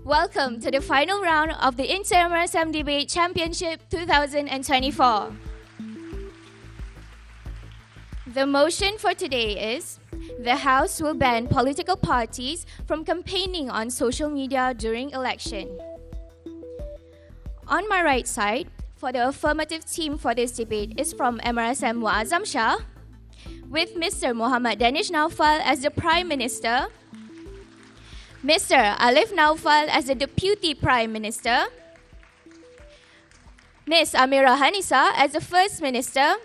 Welcome to the final round of the Inter-MRSM Debate Championship 2024. The motion for today is, the House will ban political parties from campaigning on social media during election. On my right side, for the affirmative team for this debate is from MRSM Muadzam Shah, with Mr. Muhammad Danish Naufal as the Prime Minister, Mr. Alif Naufal as the Deputy Prime Minister, Ms. Amira Hanisa as the First Minister,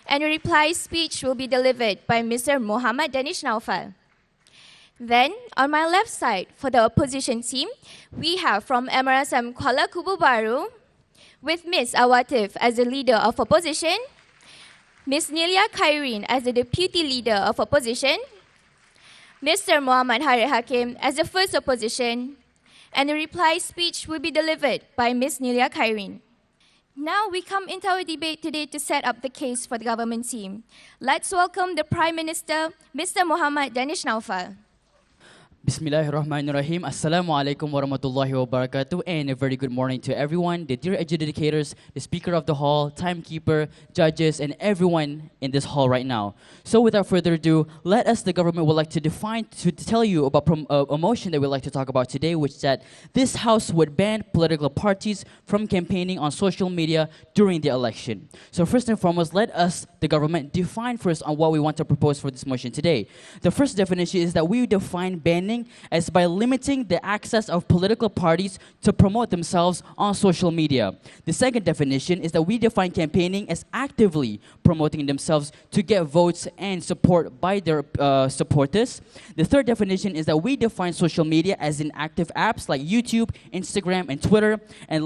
and a reply speech will be delivered by Mr. Muhammad Danish Naufal. Then, on my left side, for the opposition team, we have from MRSM Kuala Kubu Bharu, with Ms. Awatif as the Leader of Opposition, Ms. Nilia Khairin as the Deputy Leader of Opposition, Mr. Muhammad Harid Hakim as the First Opposition, and the reply speech will be delivered by Ms. Nilia Khairin. Now we come into our debate today to set up the case for the government team. Let's welcome the Prime Minister, Mr. Muhammad Danish Naufal. Bismillahirrahmanirrahim. Assalamualaikum warahmatullahi wabarakatuh, and a very good morning to everyone, the dear adjudicators, the Speaker of the Hall, timekeeper, judges, and everyone in this hall right now. So without further ado, let us, the government, would like to define, to tell you about a motion that we'd like to talk about today, which is that this House would ban political parties from campaigning on social media during the election. So first and foremost, let us, the government, define first on what we want to propose for this motion today. The first definition is that we define banning as by limiting the access of political parties to promote themselves on social media. The second definition is that we define campaigning as actively promoting themselves to get votes and support by their supporters. The third definition is that we define social media as inactive apps like YouTube, Instagram, and Twitter. And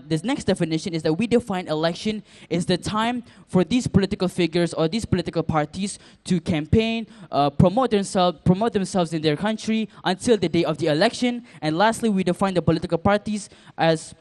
this next definition is that we define election is the time for these political figures or these political parties to campaign, promote themselves in their country until the day of the election. And lastly, we define the political parties as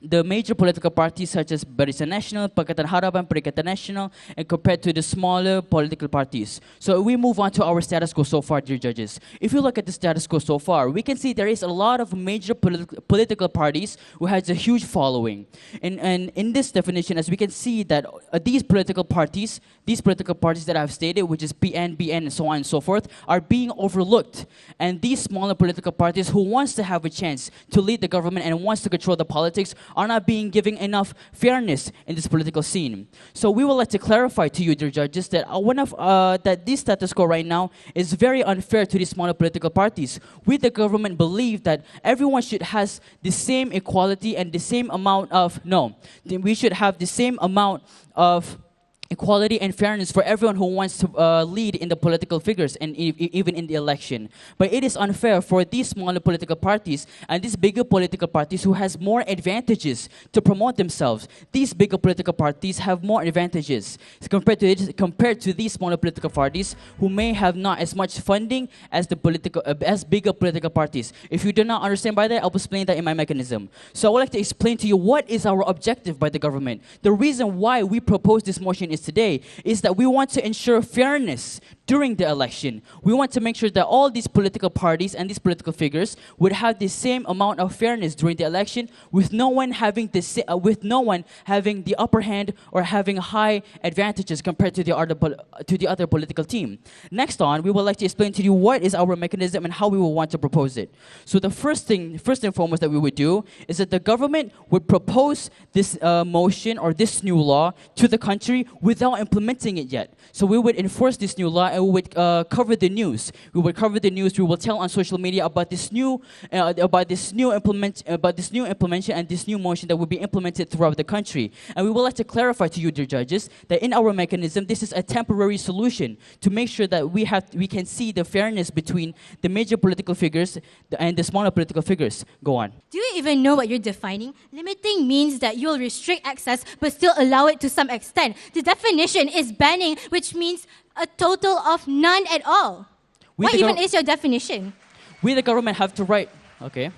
the major political parties such as Barisan Nasional, Pakatan Harapan, Peringkat Nasional, and compared to the smaller political parties. So we move on to our status quo so far, dear judges. If you look at the status quo so far, we can see there is a lot of major political parties who has a huge following. And in this definition, as we can see that these political parties that I've stated, which is PN, BN, and so on and so forth, are being overlooked. And these smaller political parties who wants to have a chance to lead the government and wants to control the politics are not being given enough fairness in this political scene. So we would like to clarify to you, dear judges, that that this status quo right now is very unfair to these smaller political parties. We, the government, believe that everyone should have the same equality and the same amount of, we should have the same amount of equality and fairness for everyone who wants to lead in the political figures and even in the election. But it is unfair for these smaller political parties and these bigger political parties who has more advantages to promote themselves. These bigger political parties have more advantages compared to these smaller political parties who may have not as much funding as bigger political parties. If you do not understand by that, I'll explain that in my mechanism. So I would like to explain to you what is our objective by the government. The reason why we propose this motion today is that we want to ensure fairness during the election. We want to make sure that all these political parties and these political figures would have the same amount of fairness during the election, with no one having the upper hand or having high advantages compared to the other political team. Next on, we would like to explain to you what is our mechanism and how we will want to propose it. So the first and foremost that we would do is that the government would propose this motion or this new law to the country without implementing it yet. So we would enforce this new law and we would cover the news. We would cover the news. We will tell on social media about this new implementation and this new motion that will be implemented throughout the country. And we would like to clarify to you, dear judges, that in our mechanism, this is a temporary solution to make sure that we can see the fairness between the major political figures and the smaller political figures. Go on. Do you even know what you're defining? Limiting means that you'll restrict access but still allow it to some extent. The definition is banning, which means a total of none at all. What even is your definition? We, the government, have to write. Okay.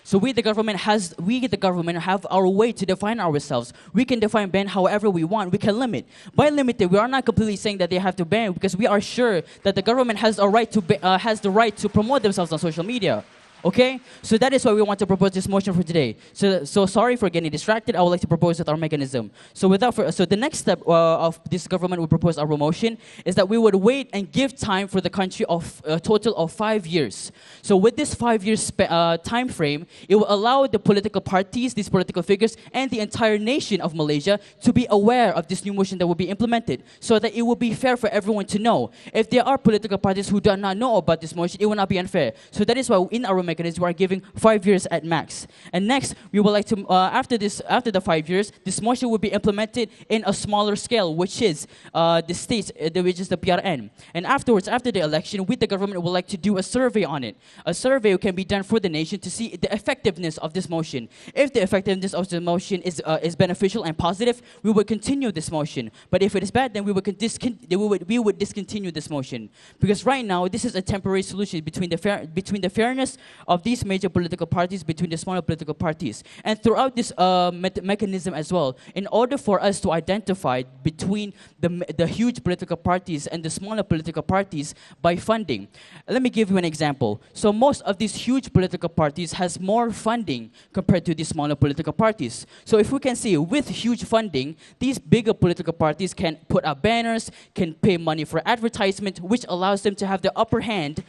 So we, the government, have our way to define ourselves. We can define ban however we want. We can limit. By limited, we are not completely saying that they have to ban, because we are sure that the government has the right to promote themselves on social media. Okay? So that is why we want to propose this motion for today. So sorry for getting distracted. I would like to propose with our mechanism. So the next step of this government will propose our motion is that we would wait and give time for the country of a total of 5 years. So with this 5 years time frame, it will allow the political parties, these political figures, and the entire nation of Malaysia to be aware of this new motion that will be implemented, so that it will be fair for everyone to know. If there are political parties who do not know about this motion, it will not be unfair. So that is why in our mechanism we are giving 5 years at max. And next, we would like to after the 5 years, this motion will be implemented in a smaller scale, which is the states, which is the PRN. And afterwards, after the election, we the government would like to do a survey on it. A survey can be done for the nation to see the effectiveness of this motion. If the effectiveness of the motion is beneficial and positive, we would continue this motion. But if it is bad, then we would discontinue this motion. Because right now, this is a temporary solution between the fairness of these major political parties, between the smaller political parties. And throughout this mechanism as well, in order for us to identify between the huge political parties and the smaller political parties by funding. Let me give you an example. So most of these huge political parties has more funding compared to the smaller political parties. So if we can see, with huge funding, these bigger political parties can put up banners, can pay money for advertisement, which allows them to have the upper hand,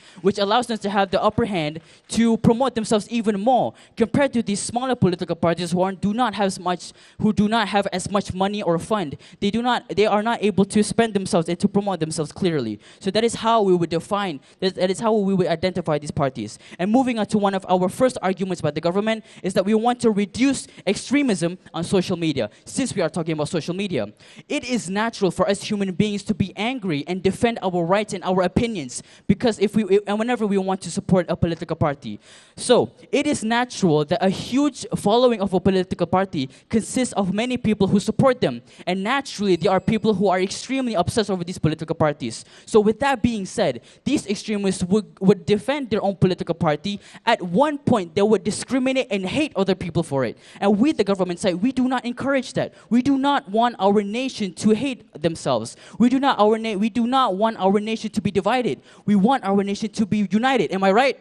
to promote themselves even more, compared to these smaller political parties who do not have as much money or fund. They are not able to spend themselves and to promote themselves clearly. So that is how we would define, that is how we would identify these parties. And moving on to one of our first arguments by the government is that we want to reduce extremism on social media. Since we are talking about social media, it is natural for us human beings to be angry and defend our rights and our opinions, because whenever we want to support a political party. So it is natural that a huge following of a political party consists of many people who support them, and naturally there are people who are extremely obsessed over these political parties. So with that being said, these extremists would defend their own political party. At one point, they would discriminate and hate other people for it. And we, the government side, we do not encourage that. We do not want our nation to hate themselves. We do not want our nation to be divided. We want our nation to be united. Am I right?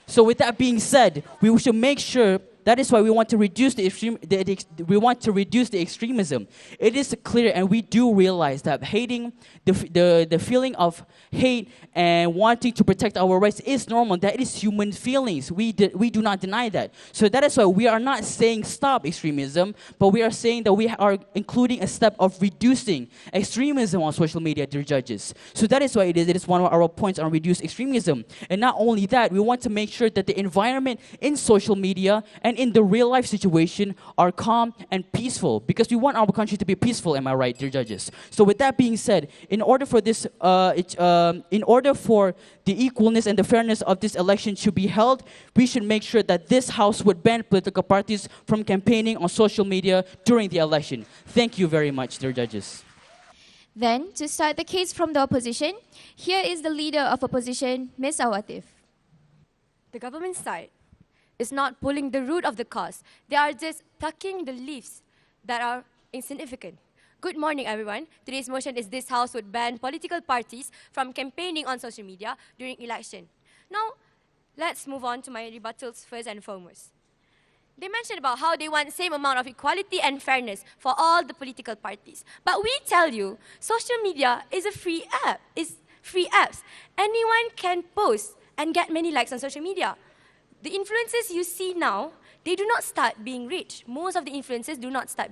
So with that being said, we should make sure. That is why we want to reduce the extremism. It is clear, and we do realize that hating, the feeling of hate and wanting to protect our rights is normal. That is human feelings. We do not deny that. So that is why we are not saying stop extremism, but we are saying that we are including a step of reducing extremism on social media, dear judges. So that is why it is one of our points on reduce extremism. And not only that, we want to make sure that the environment in social media and in the real life situation are calm and peaceful, because we want our country to be peaceful. Am I right, dear judges? So with that being said, in order for the equalness and the fairness of this election to be held, we should make sure that this House would ban political parties from campaigning on social media during the election. Thank you very much, dear judges. Then, to start the case from the opposition, here is the leader of opposition, Ms. Awatif. The government side is not pulling the root of the cause. They are just plucking the leaves that are insignificant. Good morning, everyone. Today's motion is this House would ban political parties from campaigning on social media during election. Now, let's move on to my rebuttals first and foremost. They mentioned about how they want same amount of equality and fairness for all the political parties. But we tell you, social media is a free app. It's free apps. Anyone can post and get many likes on social media. The influencers you see now, they do not start being rich. Most of the influencers do not start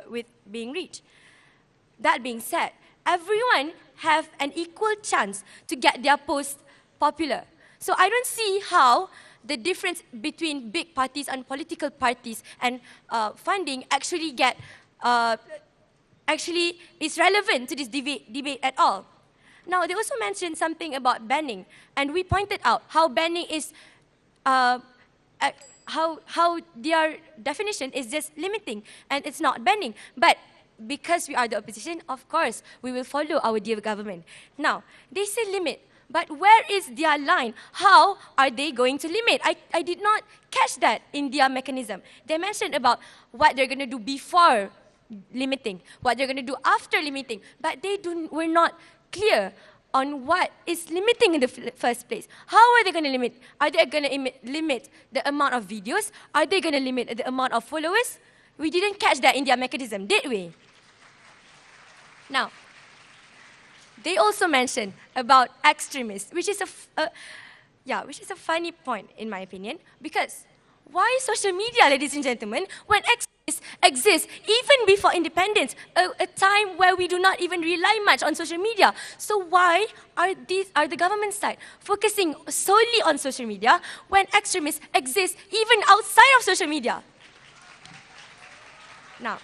with being rich. That being said, everyone have an equal chance to get their post popular. So I don't see how the difference between big parties and political parties and funding actually is relevant to this debate at all. Now, they also mentioned something about banning, and we pointed out how banning is how their definition is just limiting and it's not banning. But because we are the opposition, of course, we will follow our dear government. Now, they say limit, but where is their line? How are they going to limit? I did not catch that in their mechanism. They mentioned about what they're going to do before limiting, what they're going to do after limiting, but they were not clear on what is limiting in the first place. How are they going to limit? Are they going to limit the amount of videos? Are they going to limit the amount of followers? We didn't catch that in their mechanism, did we? Now, they also mentioned about extremists, which is a funny point in my opinion, because why social media, ladies and gentlemen, when extremists exist even before independence, a time where we do not even rely much on social media? So why are the government side focusing solely on social media when extremists exist even outside of social media? Now,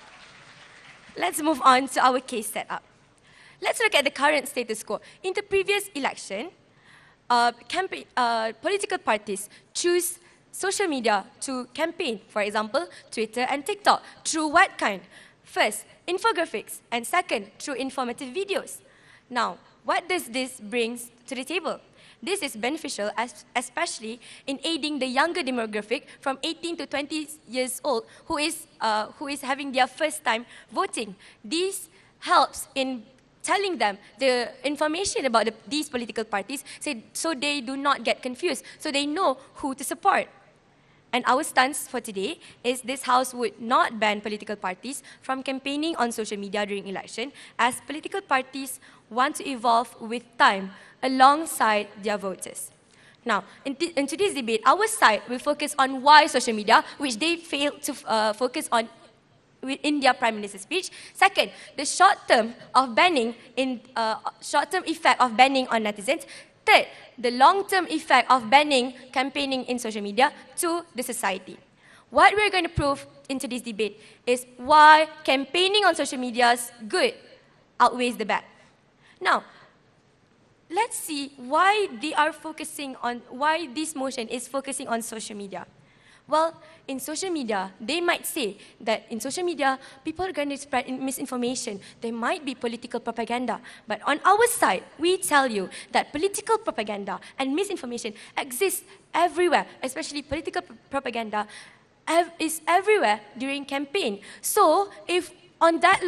let's move on to our case setup. Let's look at the current status quo. In the previous election, political parties choose social media to campaign, for example, Twitter and TikTok. Through what kind? First, infographics, and second, through informative videos. Now, what does this bring to the table? This is beneficial, especially in aiding the younger demographic from 18 to 20 years old who is having their first time voting. This helps in telling them the information about these political parties so they do not get confused, so they know who to support. And our stance for today is this House would not ban political parties from campaigning on social media during election, as political parties want to evolve with time alongside their voters. Now, in today's debate, our side will focus on why social media, which they failed to focus on in their Prime Minister's speech. Second, the short-term effect of banning on netizens. Third, the long-term effect of banning campaigning in social media to the society. What we're going to prove in today's debate is why campaigning on social media's good outweighs the bad. Now, let's see why why this motion is focusing on social media. Well, in social media, they might say that in social media, people are going to spread misinformation. There might be political propaganda. But on our side, we tell you that political propaganda and misinformation exists everywhere, especially political propaganda is everywhere during campaign. So, if on that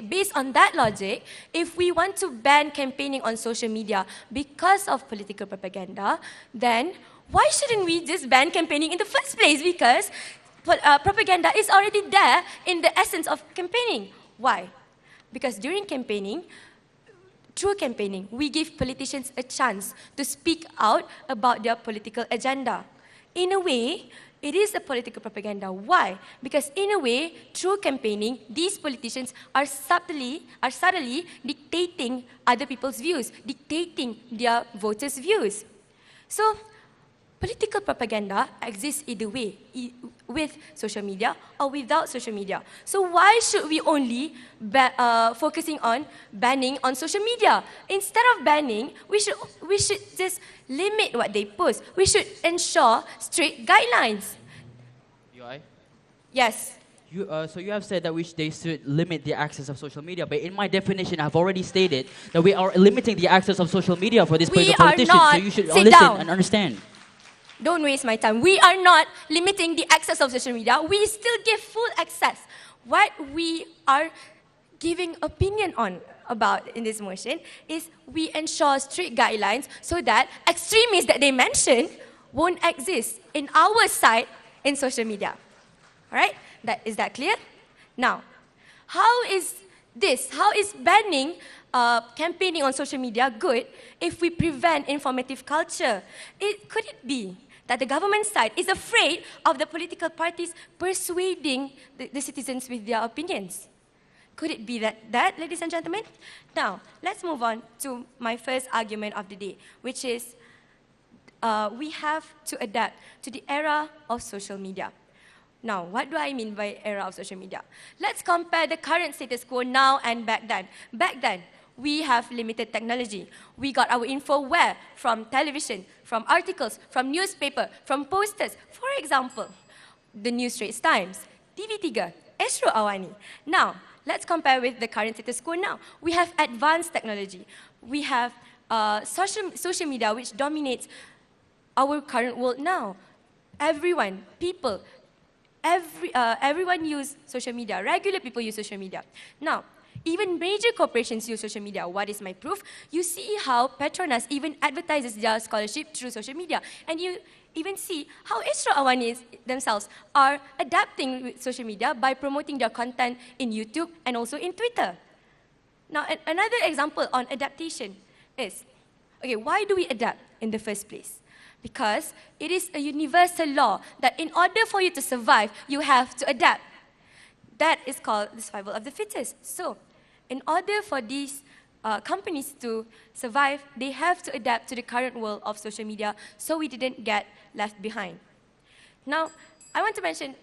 based on that logic, if we want to ban campaigning on social media because of political propaganda, then why shouldn't we just ban campaigning in the first place? Because propaganda is already there in the essence of campaigning. Why? Because during campaigning, through campaigning, we give politicians a chance to speak out about their political agenda. In a way, it is a political propaganda. Why? Because in a way, through campaigning, these politicians are subtly dictating other people's views, dictating their voters' views. So, political propaganda exists either way, with social media or without social media. So why should we only focusing on banning on social media? Instead of banning, we should just limit what they post. We should ensure strict guidelines. UI? Yes. So you have said that they should limit the access of social media, but in my definition, I've already stated that we are limiting the access of social media for these politicians. So you should listen and understand. Don't waste my time. We are not limiting the access of social media. We still give full access. What we are giving opinion about in this motion is we ensure strict guidelines so that extremists that they mentioned won't exist in our side in social media. All right? Is that clear? Now, how is banning campaigning on social media good if we prevent informative culture? Could it be that the government side is afraid of the political parties persuading the citizens with their opinions? Could it be that, ladies and gentlemen? Now, let's move on to my first argument of the day, which is we have to adapt to the era of social media. Now, what do I mean by era of social media? Let's compare the current status quo now and back then. Back then, we have limited technology. We got our info where? From television, from articles, from newspaper, from posters. For example, the New Straits Times, TV3, Astro AWANI. Now, let's compare with the current status quo now. We have advanced technology. We have social media which dominates our current world now. Everyone use social media. Regular people use social media. Now, Even major corporations use social media. What is my proof? You see how Petronas even advertises their scholarship through social media. And you even see how Astro AWANI themselves are adapting with social media by promoting their content in YouTube and also in Twitter. Now, another example on adaptation is, okay, why do we adapt in the first place? Because it is a universal law that in order for you to survive, you have to adapt. That is called the survival of the fittest. So, in order for these companies to survive, they have to adapt to the current world of social media so we didn't get left behind. Now, I want to mention,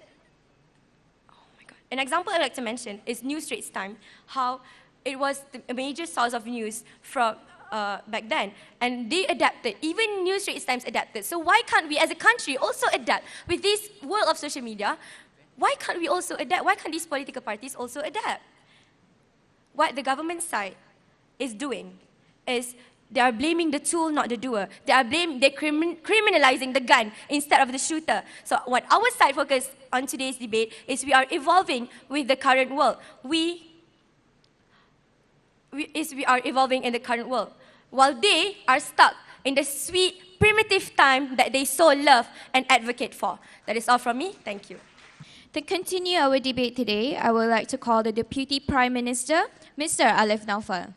an example I'd like to mention is News Straits Time, how it was a major source of news from back then, and they adapted. Even News Straits Times adapted. So why can't we as a country also adapt with this world of social media? Why can't we also adapt? Why can't these political parties also adapt? What the government side is doing is they are blaming the tool, not the doer. They're criminalizing the gun instead of the shooter. So what our side focus on today's debate is we are evolving with the current world. We are evolving in the current world, while they are stuck in the sweet, primitive time that they so love and advocate for. That is all from me. Thank you. To continue our debate today, I would like to call the Deputy Prime Minister, Mr. Alif Naufal.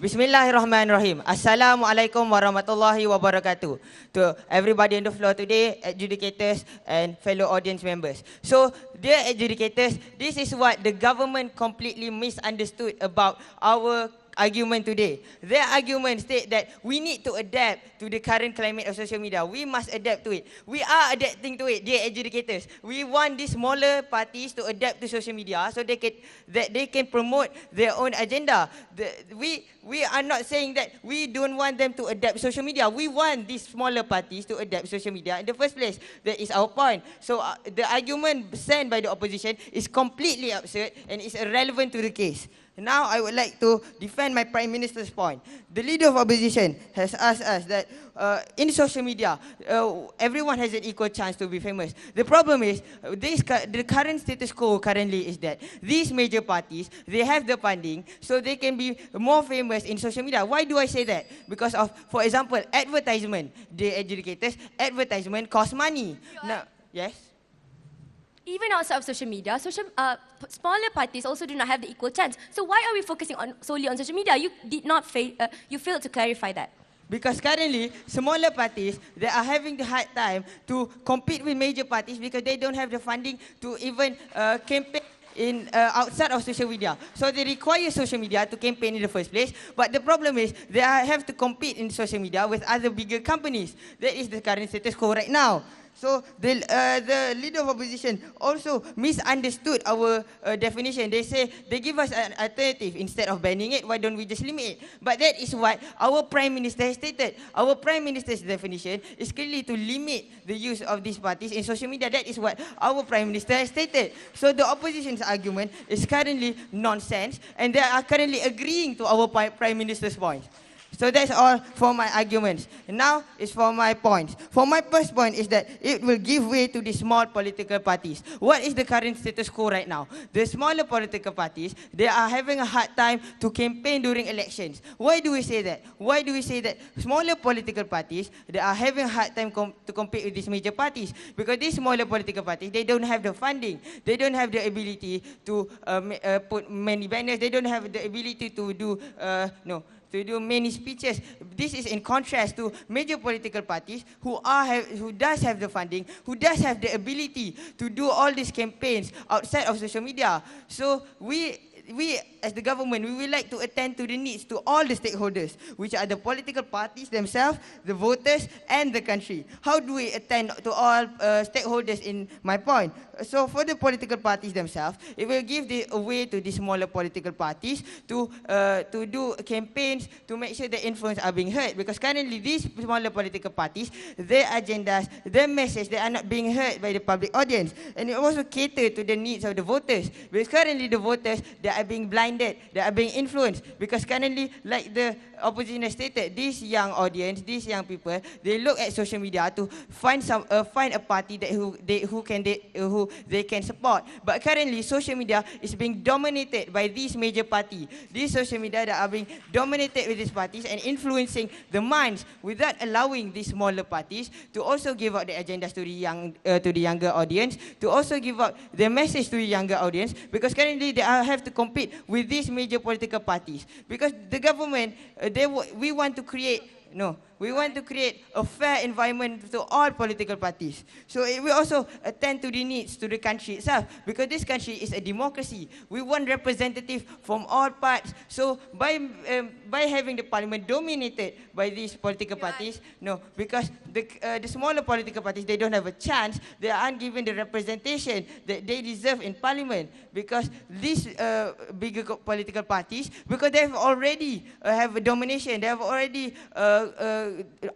Bismillahirrahmanirrahim. Assalamualaikum warahmatullahi wabarakatuh. To everybody on the floor today, adjudicators and fellow audience members. So, dear adjudicators, this is what the government completely misunderstood about our argument today. Their argument state that we need to adapt to the current climate of social media. We must adapt to it. We are adapting to it, dear adjudicators. We want these smaller parties to adapt to social media so they can promote their own agenda. We are not saying that we don't want them to adapt social media. We want these smaller parties to adapt social media in the first place. That is our point. So the argument sent by the opposition is completely absurd and is irrelevant to the case. Now I would like to defend my Prime Minister's point. The leader of opposition has asked us that in social media, everyone has an equal chance to be famous. The problem is, the current status quo currently is that these major parties, they have the funding, so they can be more famous in social media. Why do I say that? Because of, for example, advertisement. The adjudicators, advertisement costs money. Now, yes? Even outside of social media, smaller parties also do not have the equal chance. So why are we focusing solely on social media? You did not you failed to clarify that. Because currently, smaller parties, they are having the hard time to compete with major parties because they don't have the funding to even campaign outside of social media. So they require social media to campaign in the first place. But the problem is, they have to compete in social media with other bigger companies. That is the current status quo right now. So the leader of opposition also misunderstood our definition. They say they give us an alternative instead of banning it. Why don't we just limit it? But that is what our Prime Minister has stated. Our Prime Minister's definition is clearly to limit the use of these parties in social media. That is what our Prime Minister has stated. So the opposition's argument is currently nonsense, and they are currently agreeing to our Prime Minister's point. So that's all for my arguments. Now it's for my points. For my first point is that it will give way to the small political parties. What is the current status quo right now? The smaller political parties, they are having a hard time to campaign during elections. Why do we say that? Why do we say that smaller political parties, they are having a hard time to compete with these major parties? Because these smaller political parties, they don't have the funding. They don't have the ability to put many banners. They don't have the ability to do many speeches. This is in contrast to major political parties who does have the funding, who does have the ability to do all these campaigns outside of social media. So we as the government, we would like to attend to the needs to all the stakeholders, which are the political parties themselves, the voters, and the country. How do we attend to all stakeholders in my point? So for the political parties themselves, it will give a way to the smaller political parties to do campaigns to make sure the influence are being heard. Because currently these smaller political parties, their agendas, their message, they are not being heard by the public audience. And it also cater to the needs of the voters. Because currently the voters, they that are being blinded, that are being influenced. Because currently, like the opposition has stated, this young audience, these young people, they look at social media to find a party that who they can support. But currently, social media is being dominated by these major parties. These social media that are being dominated with these parties and influencing the minds without allowing these smaller parties to also give out the agendas to the younger audience, to also give out the message to the younger audience. Because currently they have to compete with these major political parties. Because the government, we want to create a fair environment to all political parties. So it will also attend to the needs to the country itself, because this country is a democracy. We want representative from all parts. So by having the parliament dominated by these political parties, because the smaller political parties, they don't have a chance. They aren't given the representation that they deserve in parliament, because these bigger political parties, because they have already have a domination. They have already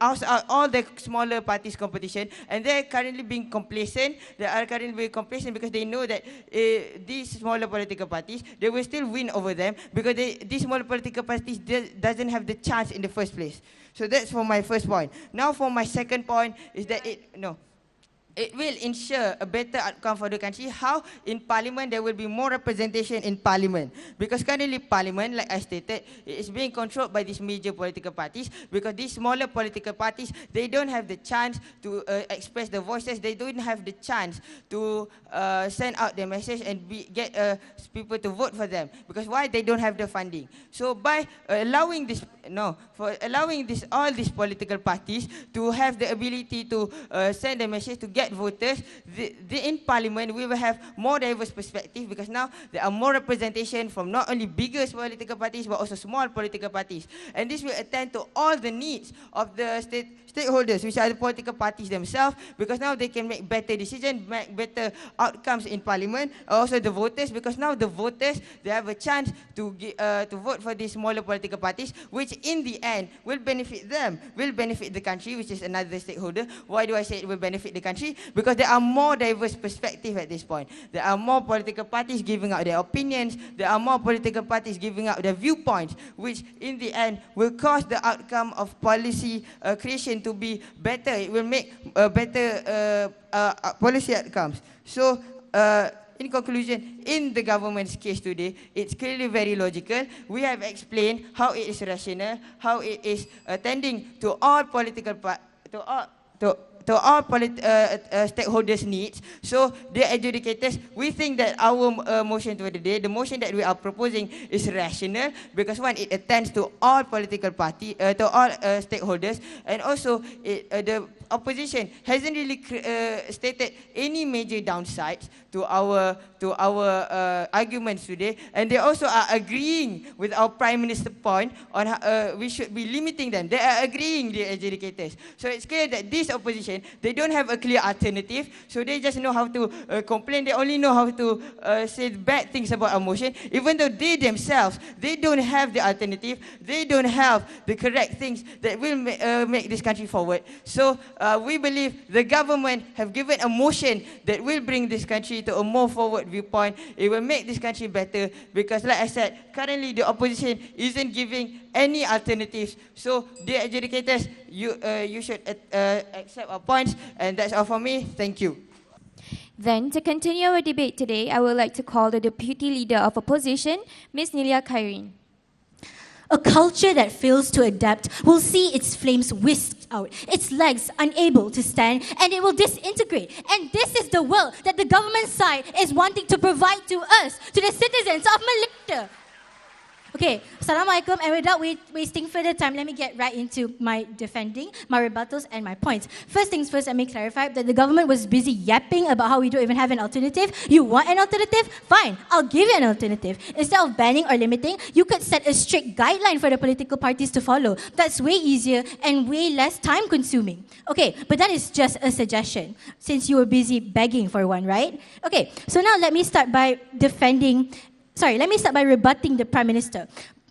all the smaller parties competition, and they're currently being complacent. They are currently being complacent because they know that these smaller political parties, they will still win over them, because these smaller political parties doesn't have the chance in the first place. So that's for my first point. Now for my second point is that it will ensure a better outcome for the country. How? In parliament, there will be more representation in parliament. Because currently parliament, like I stated, is being controlled by these major political parties, because these smaller political parties, they don't have the chance to express their voices. They don't have the chance to send out their message and get people to vote for them. Because why? They don't have the funding. So by allowing all these political parties to have the ability to send a message to get voters, in parliament we will have more diverse perspective, because now there are more representation from not only bigger political parties but also small political parties, and this will attend to all the needs of the stakeholders, which are the political parties themselves, because now they can make better decisions, make better outcomes in parliament. Also the voters, because now the voters, they have a chance to vote for these smaller political parties, which in the end will benefit them, will benefit the country, which is another stakeholder. Why do I say it will benefit the country? Because there are more diverse perspectives at this point. There are more political parties giving out their opinions. There are more political parties giving out their viewpoints, which in the end will cause the outcome of policy creation to be better. It will make better policy outcomes. So, in conclusion, in the government's case today, it's clearly very logical. We have explained how it is rational, how it is attending to all political stakeholders' needs. So, dear adjudicators, we think that our motion for the day, the motion that we are proposing, is rational, because one, it attends to all political party, to all stakeholders, and also the opposition hasn't really stated any major downsides to our arguments today, and they also are agreeing with our Prime Minister's point on how, we should be limiting them. They are agreeing, the adjudicators. So it's clear that this opposition, they don't have a clear alternative, so they just know how to complain. They only know how to say bad things about our motion, even though they themselves, they don't have the alternative, they don't have the correct things that will make this country forward. So we believe the government have given a motion that will bring this country to a more forward viewpoint. It will make this country better, because like I said, currently the opposition isn't giving any alternatives. So dear adjudicators, you should accept our points, and that's all for me. Thank you. Then, to continue our debate today, I would like to call the Deputy Leader of Opposition, Ms. Nilia Khairin. A culture that fails to adapt will see its flames whisked out, its legs unable to stand, and it will disintegrate. And this is the world that the government side is wanting to provide to us, to the citizens of Malaysia. Okay, Assalamualaikum, and without wasting further time, let me get right into my defending, my rebuttals, and my points. First things first, let me clarify that the government was busy yapping about how we don't even have an alternative. You want an alternative? Fine, I'll give you an alternative. Instead of banning or limiting, you could set a strict guideline for the political parties to follow. That's way easier and way less time consuming. Okay, but that is just a suggestion, since you were busy begging for one, right? Okay, so now let me start by rebutting the Prime Minister.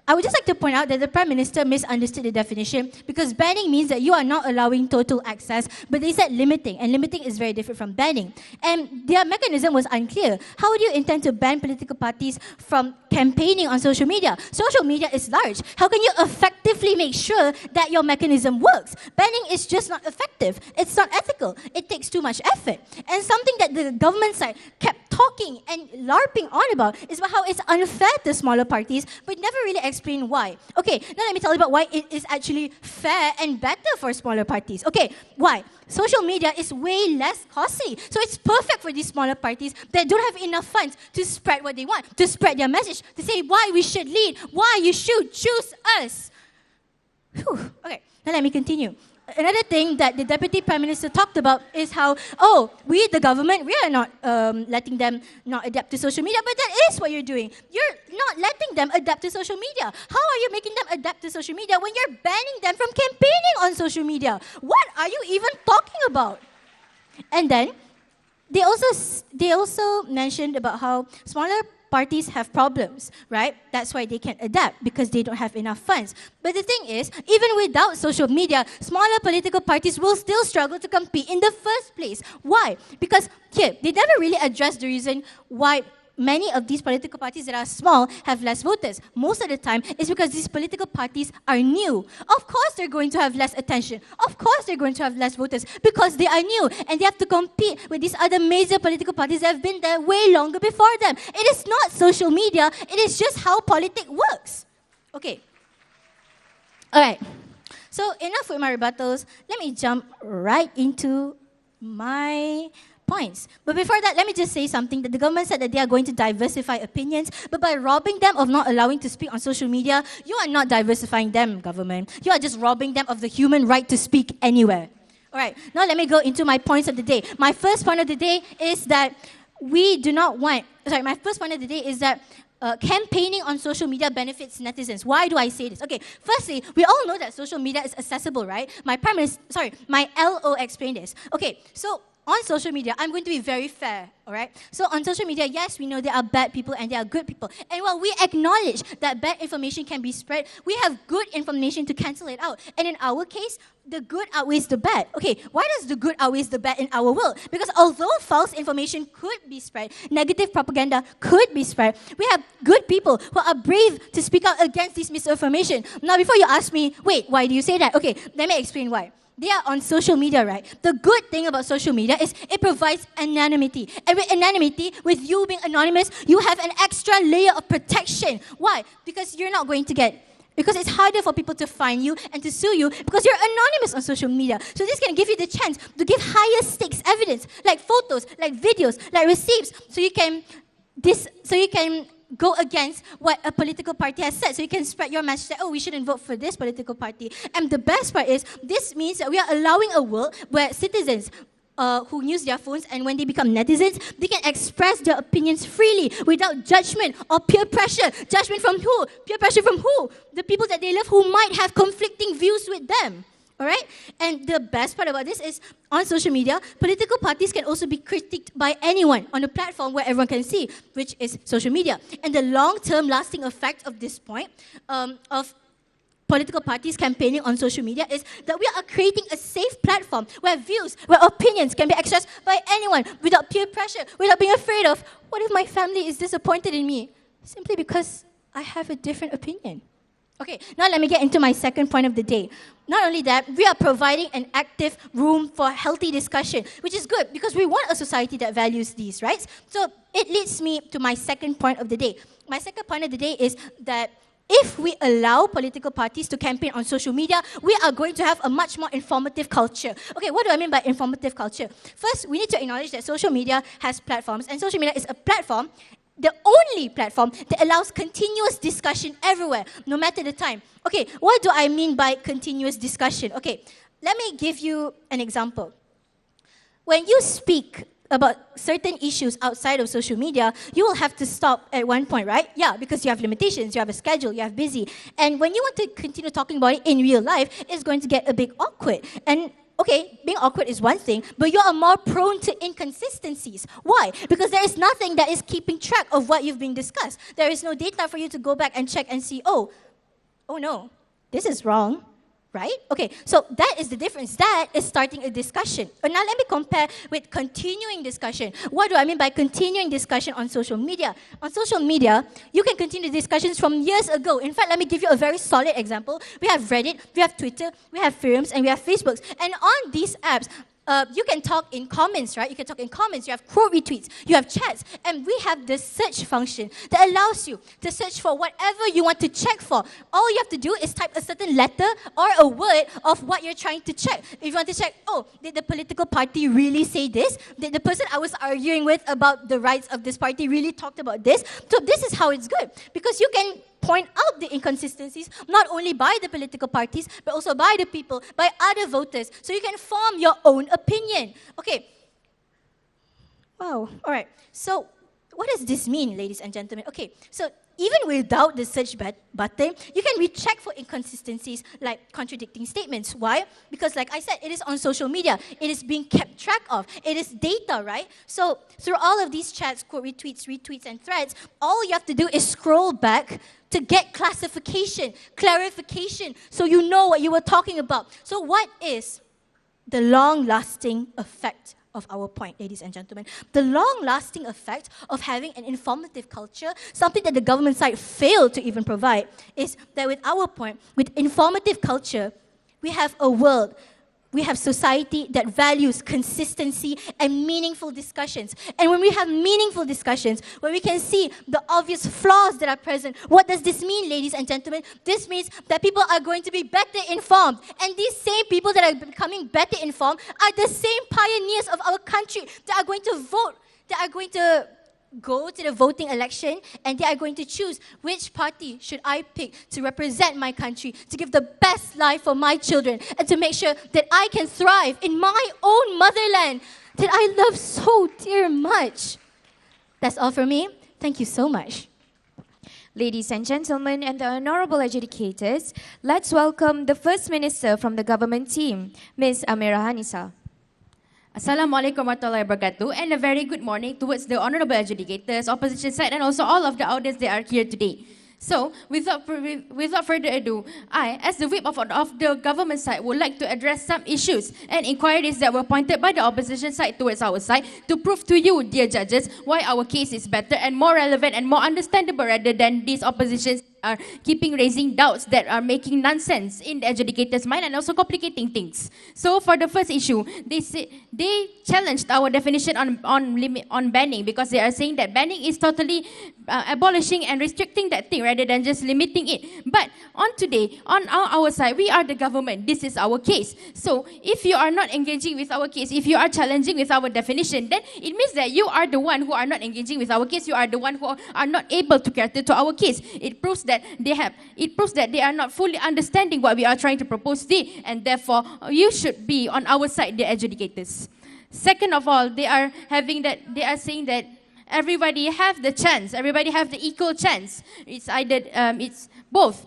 I would just like to point out that the Prime Minister misunderstood the definition because banning means that you are not allowing total access, but they said limiting, and limiting is very different from banning. And their mechanism was unclear. How would you intend to ban political parties from campaigning on social media? Social media is large. How can you effectively make sure that your mechanism works? Banning is just not effective. It's not ethical. It takes too much effort. And something that the government side kept talking and LARPing on about is about how it's unfair to smaller parties, but never really explain why. Okay, now let me tell you about why it is actually fair and better for smaller parties. Okay, why? Social media is way less costly. So it's perfect for these smaller parties that don't have enough funds to spread what they want, to spread their message, to say why we should lead, why you should choose us. Whew. Okay, now let me continue. Another thing that the Deputy Prime Minister talked about is how, we, the government, we are not letting them not adapt to social media, but that is what you're doing. You're not letting them adapt to social media. How are you making them adapt to social media when you're banning them from campaigning on social media? What are you even talking about? And then, they also mentioned about how smaller parties have problems, right? That's why they can't adapt, because they don't have enough funds. But the thing is, even without social media, smaller political parties will still struggle to compete in the first place. Why? Because here, they never really addressed the reason why many of these political parties that are small have less voters. Most of the time, it's because these political parties are new. Of course, they're going to have less attention. Of course, they're going to have less voters because they are new and they have to compete with these other major political parties that have been there way longer before them. It is not social media. It is just how politics works. Okay. All right. So enough with my rebuttals. Let me jump right into my points. But before that, let me just say something that the government said that they are going to diversify opinions, but by robbing them of not allowing to speak on social media, you are not diversifying them, government. You are just robbing them of the human right to speak anywhere. All right, now let me go into my points of the day. My first point of the day is that campaigning on social media benefits netizens. Why do I say this? Okay, firstly, we all know that social media is accessible, right? My LO explained this. Okay, so on social media, I'm going to be very fair, all right? So on social media, yes, we know there are bad people and there are good people. And while we acknowledge that bad information can be spread, we have good information to cancel it out. And in our case, the good outweighs the bad. Okay, why does the good outweighs the bad in our world? Because although false information could be spread, negative propaganda could be spread, we have good people who are brave to speak out against this misinformation. Now, before you ask me, wait, why do you say that? Okay, let me explain why. They are on social media, right? The good thing about social media is it provides anonymity. And with anonymity, with you being anonymous, you have an extra layer of protection. Why? Because it's harder for people to find you and to sue you because you're anonymous on social media. So this can give you the chance to give higher stakes evidence, like photos, like videos, like receipts, so you can go against what a political party has said. So you can spread your message that, we shouldn't vote for this political party. And the best part is, this means that we are allowing a world where citizens who use their phones, and when they become netizens, they can express their opinions freely without judgment or peer pressure. Judgment from who? Peer pressure from who? The people that they love who might have conflicting views with them. All right? And the best part about this is, on social media, political parties can also be critiqued by anyone on a platform where everyone can see, which is social media. And the long-term lasting effect of this point, of political parties campaigning on social media, is that we are creating a safe platform where views, where opinions can be expressed by anyone without peer pressure, without being afraid of, what if my family is disappointed in me? Simply because I have a different opinion. Okay, now let me get into my second point of the day. Not only that, we are providing an active room for healthy discussion, which is good because we want a society that values these, right? So it leads me to my second point of the day. My second point of the day is that if we allow political parties to campaign on social media, we are going to have a much more informative culture. Okay, what do I mean by informative culture? First, we need to acknowledge that social media has platforms, and social media is a platform, the only platform that allows continuous discussion everywhere, no matter the time. Okay, what do I mean by continuous discussion? Okay, let me give you an example. When you speak about certain issues outside of social media, you will have to stop at one point, right? Yeah, because you have limitations, you have a schedule, you have busy. And when you want to continue talking about it in real life, it's going to get a bit awkward. And okay, being awkward is one thing, but you are more prone to inconsistencies. Why? Because there is nothing that is keeping track of what you've been discussed. There is no data for you to go back and check and see, oh no, this is wrong. Right? Okay, so that is the difference. That is starting a discussion. Now let me compare with continuing discussion. What do I mean by continuing discussion on social media? On social media, you can continue discussions from years ago. In fact, let me give you a very solid example. We have Reddit, we have Twitter, we have forums, and we have Facebooks. And on these apps, you can talk in comments, right? You can talk in comments. You have quote retweets. You have chats. And we have the search function that allows you to search for whatever you want to check for. All you have to do is type a certain letter or a word of what you're trying to check. If you want to check, oh, did the political party really say this? Did the person I was arguing with about the rights of this party really talked about this? So this is how it's good. Because you can point out the inconsistencies, not only by the political parties, but also by the people, by other voters, so you can form your own opinion. Okay. Wow. All right. So what does this mean, ladies and gentlemen? Okay. So even without the search button, you can recheck for inconsistencies like contradicting statements. Why? Because like I said, it is on social media. It is being kept track of. It is data, right? So through all of these chats, quote retweets, and threads, all you have to do is scroll back to get clarification, so you know what you were talking about. So what is the long-lasting effect of our point, ladies and gentlemen? The long-lasting effect of having an informative culture, something that the government side failed to even provide, is that with our point, with informative culture, we have a world, we have society that values consistency and meaningful discussions. And when we have meaningful discussions, when we can see the obvious flaws that are present, what does this mean, ladies and gentlemen? This means that people are going to be better informed. And these same people that are becoming better informed are the same pioneers of our country that are going to vote, that are going to go to the voting election, and they are going to choose which party should I pick to represent my country, to give the best life for my children, and to make sure that I can thrive in my own motherland that I love so dear much. That's all for me. Thank you so much. Ladies and gentlemen and the honorable adjudicators, let's welcome the First Minister from the government team, Ms. Amira Hanisa. Assalamualaikum warahmatullahi wabarakatuh, and a very good morning towards the honorable adjudicators, opposition side, and also all of the audience that are here today. So, without further ado, I, as the whip of the government side, would like to address some issues and inquiries that were pointed by the opposition side towards our side to prove to you, dear judges, why our case is better and more relevant and more understandable rather than these oppositions are raising doubts that are making nonsense in the adjudicator's mind and also complicating things. So for the first issue, they challenged our definition on banning, because they are saying that banning is totally abolishing and restricting that thing rather than just limiting it. But on our side, we are the government. This is our case. So if you are not engaging with our case, if you are challenging with our definition, then it means that you are the one who are not engaging with our case. You are the one who are not able to cater to our case. It proves that they are not fully understanding what we are trying to propose today, and therefore you should be on our side, the adjudicators. Second of all, they are saying that everybody have the chance, everybody have the equal chance. It's either it's both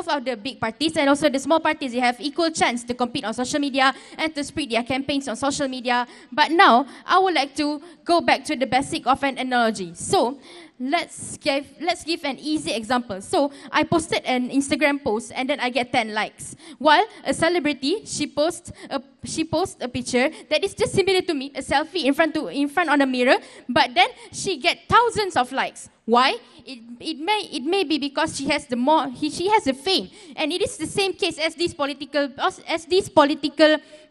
of the big parties and also the small parties, they have equal chance to compete on social media and to spread their campaigns on social media. But now, I would like to go back to the basic of an analogy. So, let's give an easy example. So, I posted an Instagram post and then I get 10 likes. While a celebrity, she posts a picture that is just similar to me, a selfie in front on a mirror, but then she get thousands of likes. Why? It may be because she has the fame, and it is the same case as these political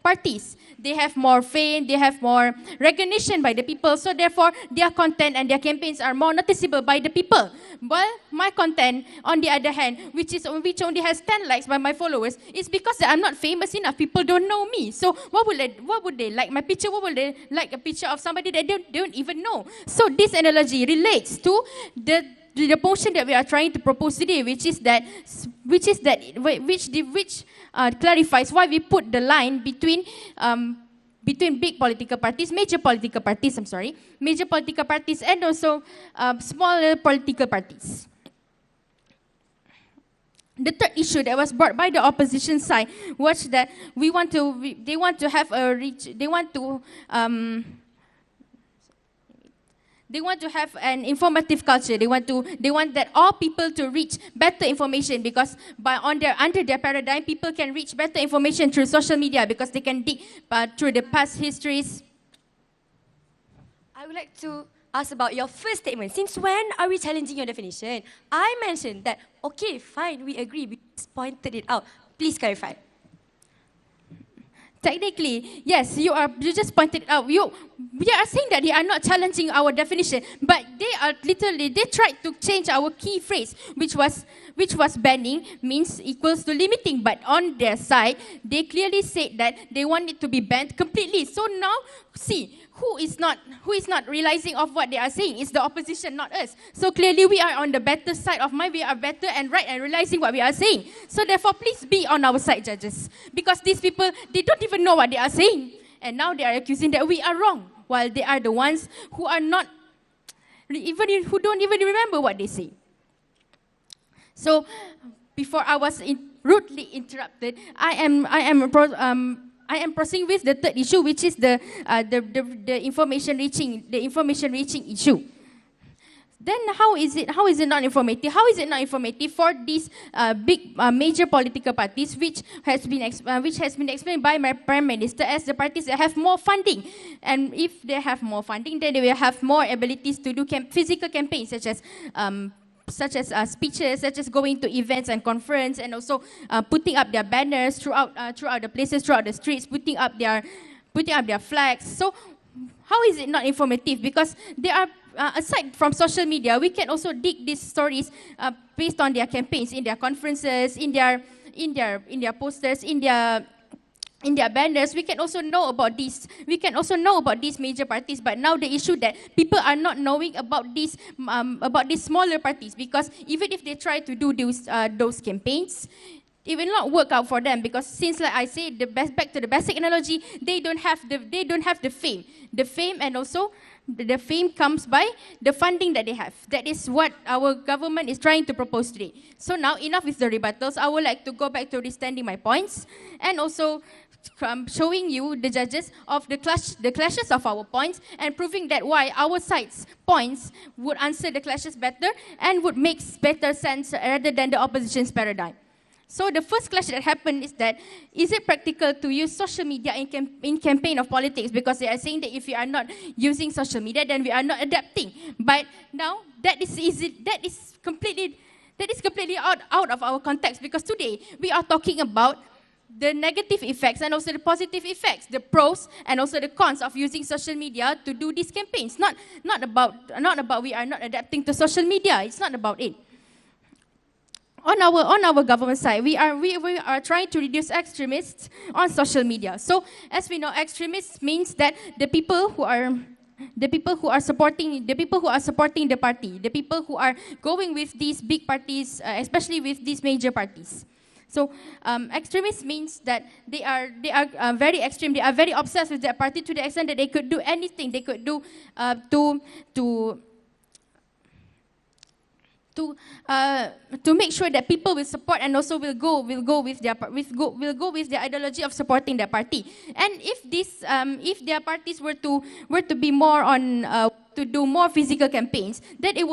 parties. They have more fame, they have more recognition by the people, so therefore their content and their campaigns are more noticeable by the people. While my content, on the other hand, which only has 10 likes by my followers, is because I'm not famous enough. People don't know me. So what would they like my picture? What would they like a picture of somebody that they don't even know? So this analogy relates to the motion that we are trying to propose today, which clarifies why we put the line between big political parties, major political parties, and also smaller political parties. The third issue that was brought by the opposition side was that They want to have an informative culture. They want that all people to reach better information, because under their paradigm, people can reach better information through social media because they can dig through the past histories. I would like to ask about your first statement. Since when are we challenging your definition? I mentioned that, okay, fine, we agree. We just pointed it out. Please clarify. Technically, yes, you just pointed it out. We are saying that they are not challenging our definition, but they tried to change our key phrase, which was banning means equals to limiting. But on their side, they clearly said that they want it to be banned completely. So now, see, who is not realizing of what they are saying? It's the opposition, not us. So clearly we are on the better side of mind. We are better and right and realizing what we are saying. So therefore, please be on our side, judges. Because these people, they don't even know what they are saying. And now they are accusing that we are wrong, while they are the ones who are not, who don't even remember what they say. So before I was rudely interrupted, I am proceeding with the third issue, which is the information reaching issue. Then how is it not informative? How is it not informative for these big major political parties, which has been explained by my Prime Minister as the parties that have more funding, and if they have more funding, then they will have more abilities to do physical campaigns such as speeches, such as going to events and conference, and also putting up their banners throughout the places, throughout the streets, putting up their flags. So how is it not informative? Because they are aside from social media, we can also dig these stories based on their campaigns, in their conferences, in their posters, in their banners. We can also know about these. We can also know about these major parties. But now the issue that people are not knowing about these smaller parties, because even if they try to do those campaigns, it will not work out for them, because since, like I say, back to the basic analogy, they don't have the fame. The fame, and also the fame comes by the funding that they have. That is what our government is trying to propose today. So now, enough with the rebuttals. I would like to go back to restating my points, and also showing you, the judges, of the clashes of our points, and proving that why our side's points would answer the clashes better and would make better sense rather than the opposition's paradigm. So the first clash that happened is that, is it practical to use social media in campaign of politics? Because they are saying that if we are not using social media, then we are not adapting. But now that is completely out of our context, because today we are talking about the negative effects and also the positive effects, the pros and also the cons of using social media to do these campaigns. Not about we are not adapting to social media. It's not about it. On our government side, we are trying to reduce extremists on social media. So as we know, extremists means that the people who are supporting the party, the people who are going with these big parties, especially with these major parties. So extremists means that they are very extreme. They are very obsessed with their party to the extent that they could do anything. They could do to make sure that people will support and also will go with their ideology of supporting their party. And if their parties were to be more on to do more physical campaigns, then it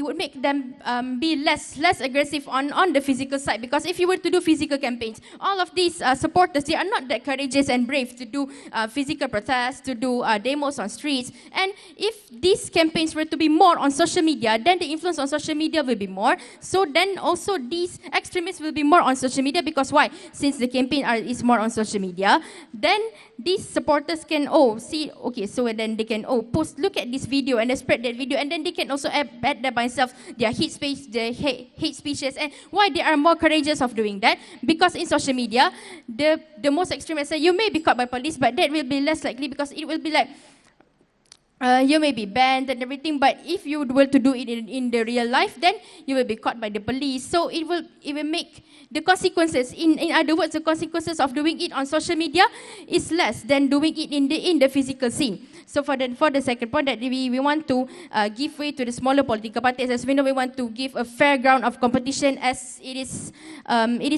would make them be less aggressive on the physical side. Because if you were to do physical campaigns, all of these supporters, they are not that courageous and brave to do physical protests, to do demos on streets. And if these campaigns were to be more on social media, then the influence on social media will be more. So then also these extremists will be more on social media. Because why? Since the campaign is more on social media, then these supporters can so then they can post, look at this video, and they spread that video, and then they can also add that by themselves their hate speeches. And why they are more courageous of doing that? Because in social media, the most extreme say you may be caught by police, but that will be less likely, because it will be like you may be banned and everything, but if you were to do it in the real life, then you will be caught by the police. So it will make the consequences, in other words, the consequences of doing it on social media is less than doing it in the physical scene. So for the second point, that we want to give way to the smaller political parties. As we know, we want to give a fair ground of competition, as it is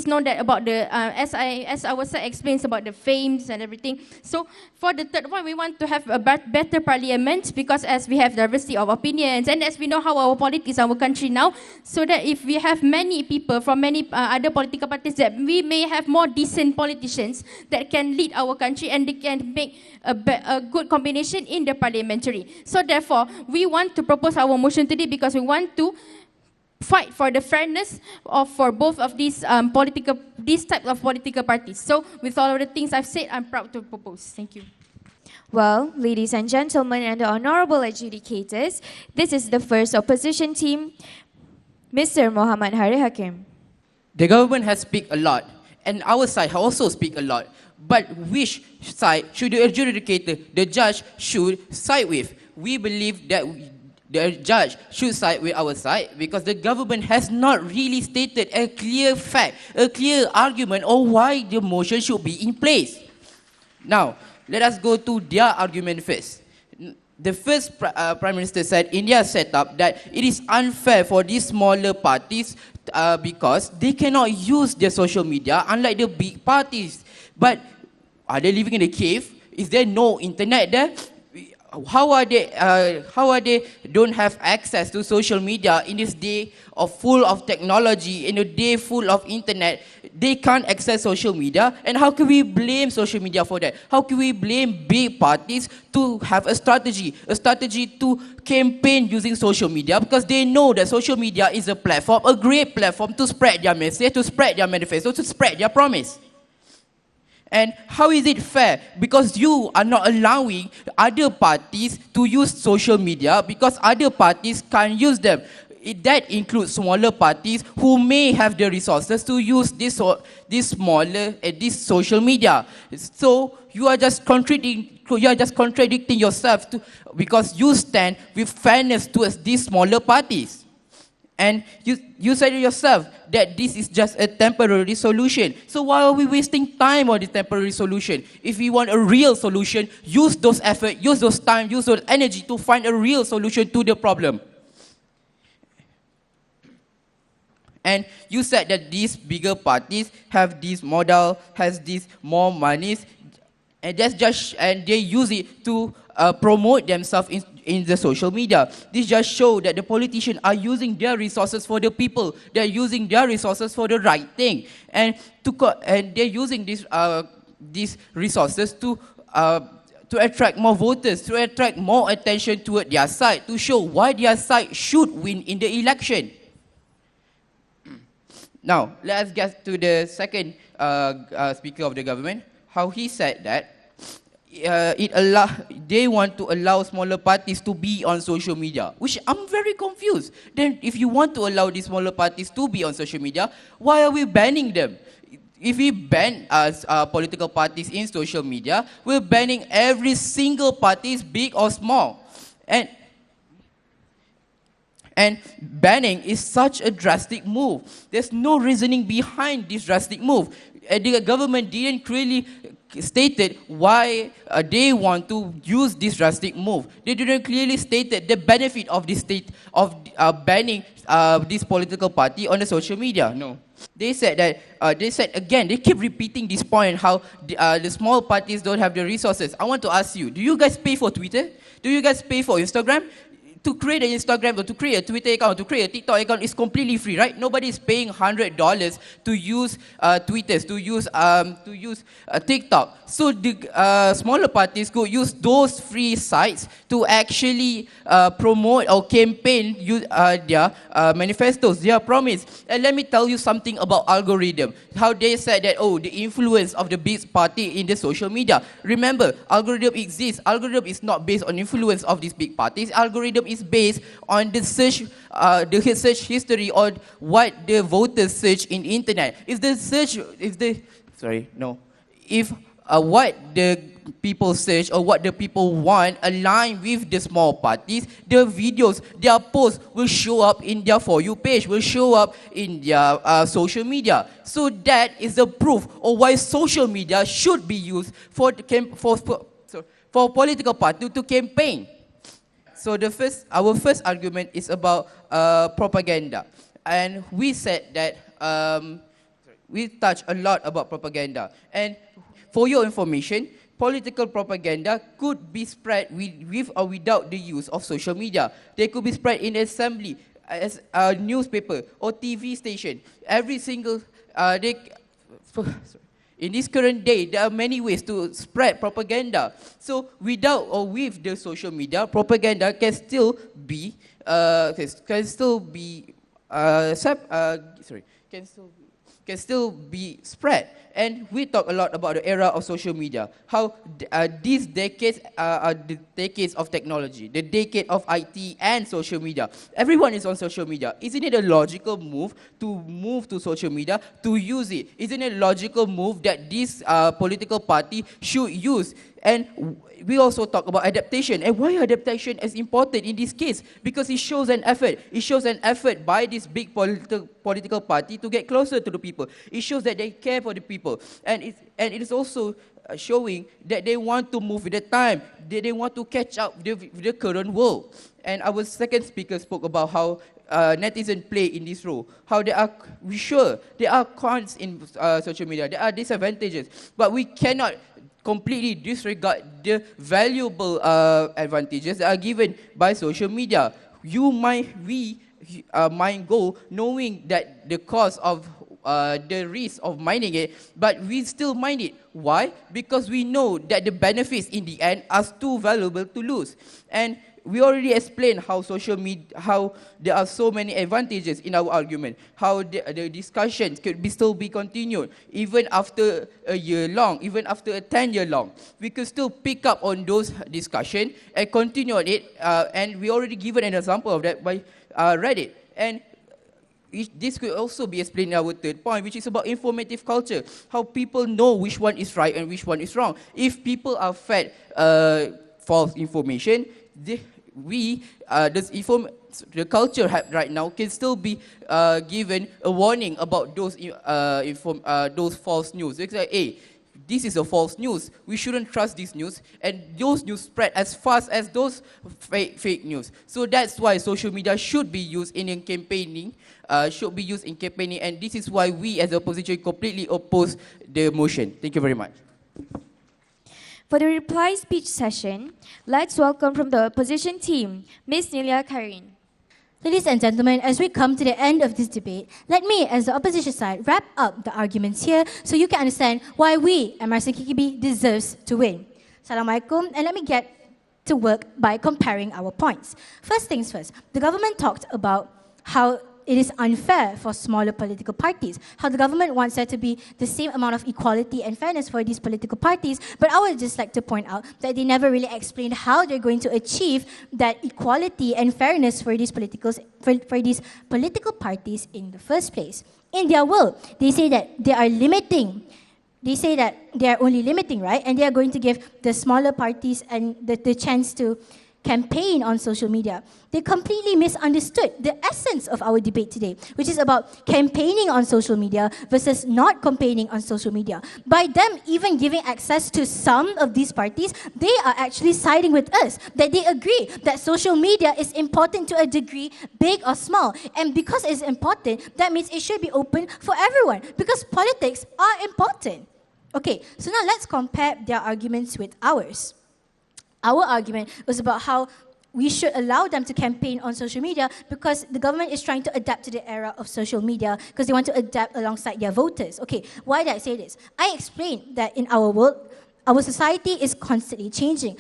known that about the as our side explains about the fames and everything. So for the third one, we want to have a better parliament, because as we have diversity of opinions, and as we know how our politics, our country now, so that if we have many people from many other political parties, that we may have more decent politicians that can lead our country, and they can make a good combination in the parliamentary. So therefore, we want to propose our motion today, because we want to fight for the fairness for both of these type of political parties. So with all of the things I've said, I'm proud to propose. Thank you. Well, ladies and gentlemen and the honorable adjudicators, this is the first opposition team, Mr. Muhammad Hari Hakim. The government has speak a lot, and our side also speak a lot. But which side should the adjudicator, the judge, should side with? We believe that the judge should side with our side, because the government has not really stated a clear fact, a clear argument on why the motion should be in place. Now, let us go to their argument first. The first Prime Minister said in their setup that it is unfair for these smaller parties because they cannot use their social media unlike the big parties. But are they living in a cave? Is there no internet there? How are they don't have access to social media in this day full of technology, in a day full of internet? They can't access social media, and how can we blame social media for that? How can we blame big parties to have a strategy to campaign using social media? Because they know that social media is a platform, a great platform to spread their message, to spread their manifesto, to spread their promise. And how is it fair? Because you are not allowing other parties to use social media, because other parties can't use them. That includes smaller parties who may have the resources to use this social media. So you are just contradicting yourself because you stand with fairness towards these smaller parties. And you said yourself that this is just a temporary solution. So why are we wasting time on this temporary solution? If we want a real solution, use those effort, use those time, use those energy to find a real solution to the problem. And you said that these bigger parties have this model, has this more monies, and they use it to promote themselves in the social media. This just shows that the politicians are using their resources for the people. They're using their resources for the right thing, and they're using these resources to attract more voters, to attract more attention toward their side, to show why their side should win in the election. Now, let us get to the second speaker of the government, how he said that they want to allow smaller parties to be on social media, which I'm very confused. Then if you want to allow these smaller parties to be on social media, why are we banning them? If we ban political parties in social media, we're banning every single party, big or small. And banning is such a drastic move. There's no reasoning behind this drastic move. The government didn't clearly stated why they want to use this drastic move. They didn't clearly state the benefit of this banning this political party on the social media. No. They said again, they keep repeating this point, how the small parties don't have the resources. I want to ask you, do you guys pay for Twitter? Do you guys pay for Instagram? To create an Instagram or to create a Twitter account, to create a TikTok account is completely free, right? Nobody is paying $100 to use Twitters, to use TikTok. So the smaller parties could use those free sites to actually promote or campaign their manifestos, their promise. And let me tell you something about algorithm. How they said that, the influence of the big party in the social media. Remember, algorithm exists. Algorithm is not based on influence of these big parties. Algorithm is based on the search history or what the voters search in internet. If what the people search or what the people want align with the small parties, the videos, their posts will show up in their For You page, will show up in their social media. So that is the proof of why social media should be used for political party to campaign. So our first argument is about propaganda, and we said that we touched a lot about propaganda. And for your information, political propaganda could be spread with or without the use of social media. They could be spread in assembly, as a newspaper or TV station. Every single in this current day, there are many ways to spread propaganda. So without or with the social media, propaganda can still be can still be spread. And we talk a lot about the era of social media, how these decades are the decades of technology, the decade of IT and social media. Everyone is on social media. Isn't it a logical move to social media, to use it? Isn't it a logical move that this political party should use? And we also talk about adaptation. And why adaptation is important in this case? Because it shows an effort. It shows an effort by this big political party to get closer to the people. It shows that they care for the people. And it is also showing that they want to move with the time. They want to catch up with the current world. And our second speaker spoke about how netizens play in this role. How there are cons in social media. There are disadvantages. But we cannot completely disregard the valuable advantages that are given by social media. We might go knowing that the cost of the risk of mining it, but we still mine it. Why? Because we know that the benefits in the end are too valuable to lose. And we already explained how social media, how there are so many advantages in our argument, how the discussions could still be continued, even after a year long, even after a 10-year long. We could still pick up on those discussions and continue on it, and we already given an example of that by Reddit. And this could also be explained in our third point, which is about informative culture, how people know which one is right and which one is wrong. If people are fed false information, the culture right now can still be given a warning about those false news. It's like, hey, this is a false news. We shouldn't trust this news, and those news spread as fast as those fake news. So that's why social media should be used in campaigning. And this is why we, as the opposition, completely oppose the motion. Thank you very much. For the reply speech session, let's welcome from the opposition team, Ms. Nilia Karin. Ladies and gentlemen, as we come to the end of this debate, let me, as the opposition side, wrap up the arguments here so you can understand why we, MRSM KKB, deserves to win. Assalamualaikum, and let me get to work by comparing our points. First things first, the government talked about how it is unfair for smaller political parties, how the government wants there to be the same amount of equality and fairness for these political parties, but I would just like to point out that they never really explained how they're going to achieve that equality and fairness for these political parties in the first place. In their world, they say that they are limiting. They say that they are only limiting, right? And they are going to give the smaller parties and the chance to campaign on social media. They completely misunderstood the essence of our debate today, which is about campaigning on social media versus not campaigning on social media. By them even giving access to some of these parties, they are actually siding with us, that they agree that social media is important to a degree, big or small. And because it's important, that means it should be open for everyone, because politics are important. Okay, so now let's compare their arguments with ours. Our argument was about how we should allow them to campaign on social media because the government is trying to adapt to the era of social media because they want to adapt alongside their voters. Okay, why did I say this? I explained that in our world, our society is constantly changing.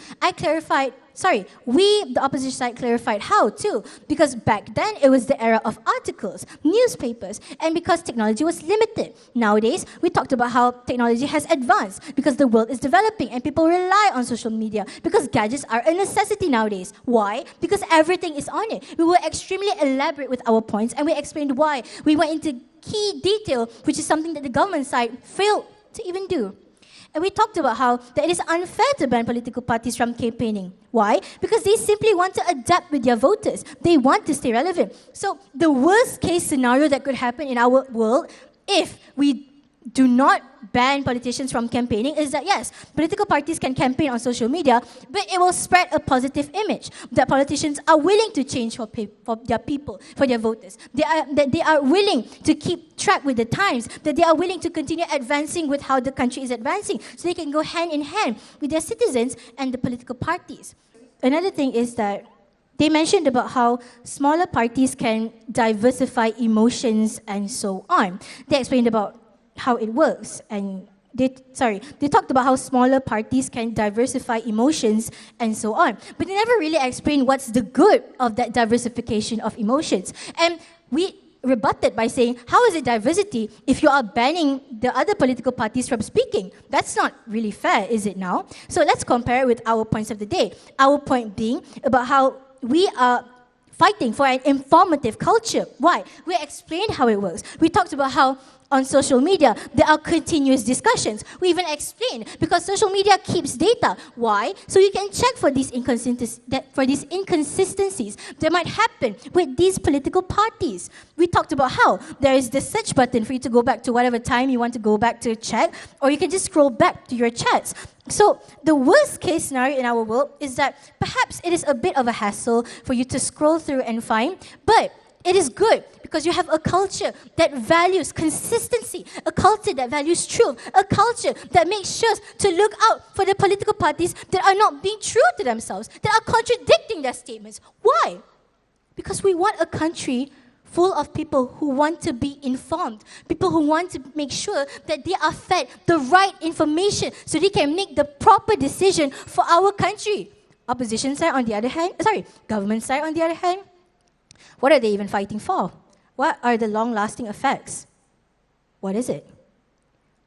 We, the opposition side, clarified how too. Because back then, it was the era of articles, newspapers, and because technology was limited. Nowadays, we talked about how technology has advanced because the world is developing and people rely on social media because gadgets are a necessity nowadays. Why? Because everything is on it. We were extremely elaborate with our points and we explained why. We went into key detail, which is something that the government side failed to even do. And we talked about how that it is unfair to ban political parties from campaigning. Why? Because they simply want to adapt with their voters. They want to stay relevant. So the worst case scenario that could happen in our world if we do not ban politicians from campaigning is that yes, political parties can campaign on social media, but it will spread a positive image that politicians are willing to change for their people, for their voters. That they are willing to keep track with the times, that they are willing to continue advancing with how the country is advancing, so they can go hand in hand with their citizens and the political parties. Another thing is that they mentioned about how smaller parties can diversify emotions and so on. They explained about how it works, and they talked about how smaller parties can diversify emotions and so on. But they never really explained what's the good of that diversification of emotions. And we rebutted by saying, how is it diversity if you are banning the other political parties from speaking? That's not really fair, is it now? So let's compare it with our points of the day. Our point being about how we are fighting for an informative culture. Why? We explained how it works. We talked about how on social media, there are continuous discussions. We even explained because social media keeps data. Why? So you can check for these inconsistencies that might happen with these political parties. We talked about how there is the search button for you to go back to whatever time you want to go back to check, or you can just scroll back to your chats. So the worst case scenario in our world is that perhaps it is a bit of a hassle for you to scroll through and find, but it is good because you have a culture that values consistency, a culture that values truth, a culture that makes sure to look out for the political parties that are not being true to themselves, that are contradicting their statements. Why? Because we want a country full of people who want to be informed, people who want to make sure that they are fed the right information so they can make the proper decision for our country. Opposition side on the other hand, government side on the other hand, what are they even fighting for? What are the long-lasting effects? What is it?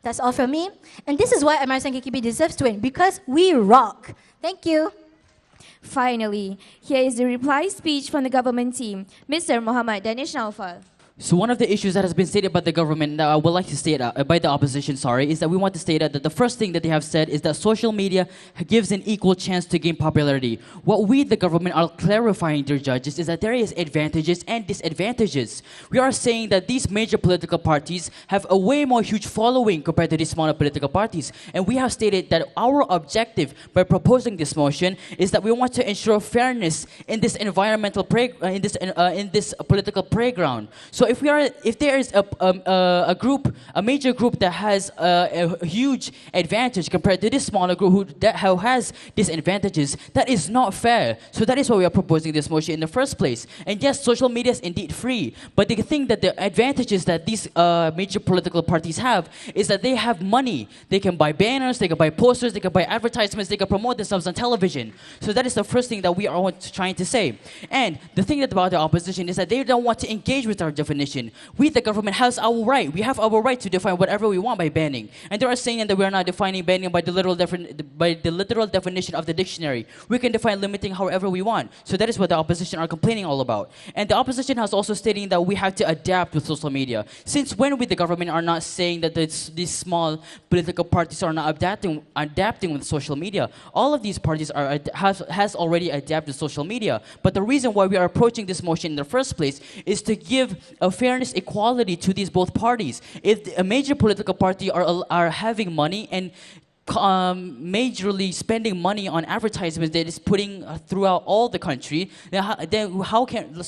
That's all from me. And this is why MRSM KKB deserves to win, because we rock. Thank you. Finally, here is the reply speech from the government team, Mr. Muhammad Danish Naufal. So one of the issues that has been stated by the government, that I would like to state by the opposition, is that we want to state that the first thing that they have said is that social media gives an equal chance to gain popularity. What we, the government, are clarifying, dear judges, is that there is advantages and disadvantages. We are saying that these major political parties have a way more huge following compared to these smaller political parties. And we have stated that our objective by proposing this motion is that we want to ensure fairness in this environmental in this political playground. So if there is a major group that has a huge advantage compared to this smaller group who has disadvantages, that is not fair. So that is why we are proposing this motion in the first place. And yes, social media is indeed free, but the thing that the advantages that these major political parties have is that they have money. They can buy banners, they can buy posters, they can buy advertisements, they can promote themselves on television. So that is the first thing that we are trying to say. And the thing about the opposition is that they don't want to engage with our definition. We, the government, has our right. We have our right to define whatever we want by banning. And they are saying that we are not defining banning by the literal definition of the dictionary. We can define limiting however we want. So that is what the opposition are complaining all about. And the opposition has also stating that we have to adapt with social media. Since when we, the government, are not saying that these small political parties are not adapting with social media? All of these parties has already adapted to social media. But the reason why we are approaching this motion in the first place is to give a fairness, equality to these both parties. If a major political party are having money and majorly spending money on advertisements that is putting throughout all the country, then how can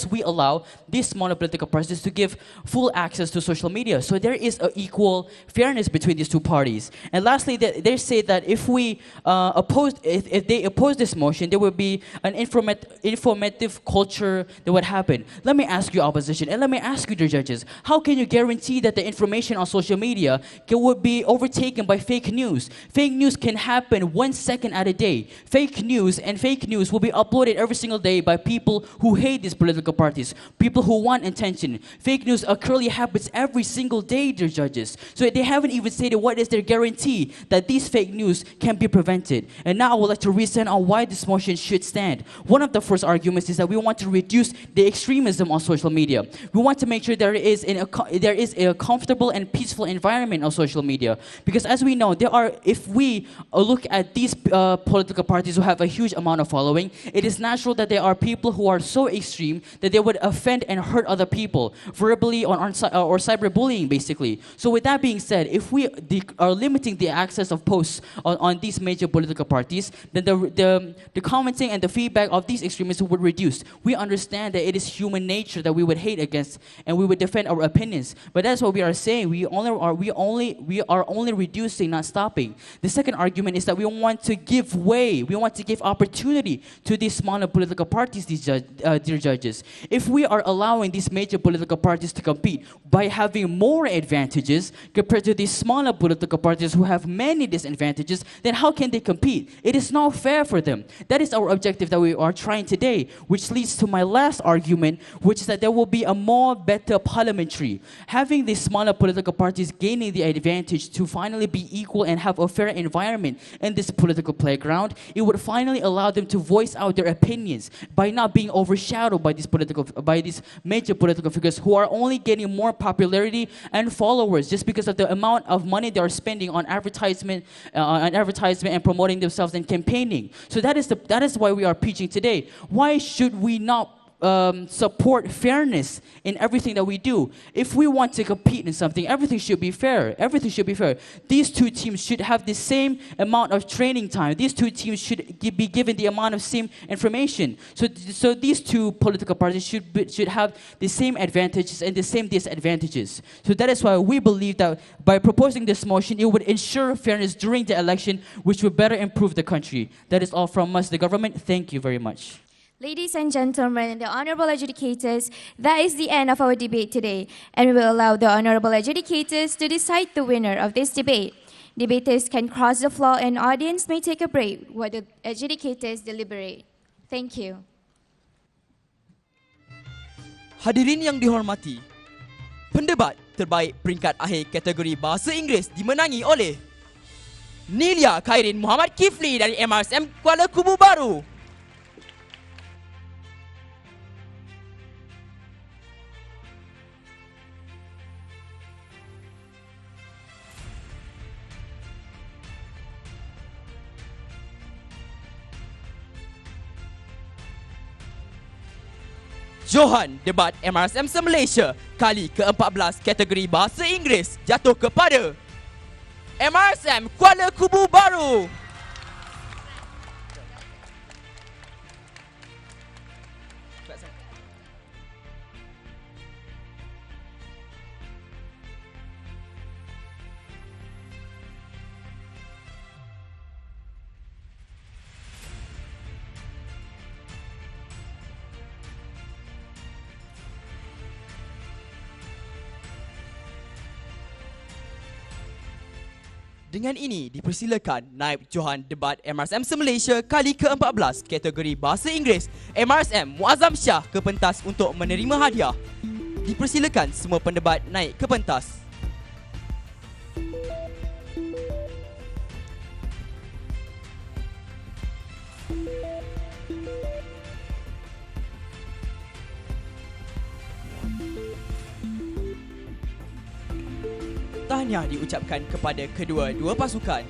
we allow these smaller political parties to give full access to social media? So there is an equal fairness between these two parties. And lastly, they say that if they oppose this motion, there will be an informative culture that would happen. Let me ask you, opposition, and let me ask you, the judges, how can you guarantee that the information on social media would be overtaken by fake news? Fake news can happen 1 second at a day. Fake news will be uploaded every single day by people who hate these political parties, people who want attention. Fake news occurrently happens every single day, dear judges. So they haven't even stated what is their guarantee that these fake news can be prevented. And now I would like to reason on why this motion should stand. One of the first arguments is that we want to reduce the extremism on social media. We want to make sure there is a comfortable and peaceful environment on social media. Because as we know, there are if we look at these political parties who have a huge amount of following, it is natural that there are people who are so extreme that they would offend and hurt other people verbally or cyberbullying, basically. So with that being said, if we are limiting the access of posts on these major political parties, then the commenting and the feedback of these extremists would reduce. We understand that it is human nature that we would hate against and we would defend our opinions. But that's what we are saying. We are only reducing, not stopping. The second argument is that we want to give way. We want to give opportunity to these smaller political parties, dear judges. If we are allowing these major political parties to compete by having more advantages compared to these smaller political parties who have many disadvantages, then how can they compete? It is not fair for them. That is our objective that we are trying today, which leads to my last argument, which is that there will be a more better parliamentary. Having these smaller political parties gaining the advantage to finally be equal and have a fair environment in this political playground, it would finally allow them to voice out their opinions by not being overshadowed by these major political figures who are only getting more popularity and followers just because of the amount of money they are spending on advertisement and promoting themselves and campaigning. So that is why we are preaching today. Why should we not support fairness in everything that we do? If we want to compete in something, everything should be fair. Everything should be fair. These two teams should have the same amount of training time. These two teams should be given the amount of same information. So these two political parties should have the same advantages and the same disadvantages. So that is why we believe that by proposing this motion, it would ensure fairness during the election, which would better improve the country. That is all from us, the government. Thank you very much. Ladies and gentlemen, the honorable adjudicators, that is the end of our debate today, and we will allow the honorable adjudicators to decide the winner of this debate. Debaters can cross the floor and audience may take a break while the adjudicators deliberate. Thank you. Hadirin yang dihormati, pendebat terbaik peringkat akhir kategori Bahasa Inggeris dimenangi oleh Nilia Khairin Muhammad Kifli dari MRSM Kuala Kubu Bharu. Johan Debat MRSM Se-Malaysia kali ke-14 kategori Bahasa Inggeris jatuh kepada MRSM Kuala Kubu Bharu. Dengan ini dipersilakan naib Johan Debat MRSM Se-Malaysia kali ke-14 kategori Bahasa Inggeris MRSM Muadzam Shah ke pentas untuk menerima hadiah. Dipersilakan semua pendebat naik ke pentas. Tahniah diucapkan kepada kedua-dua pasukan.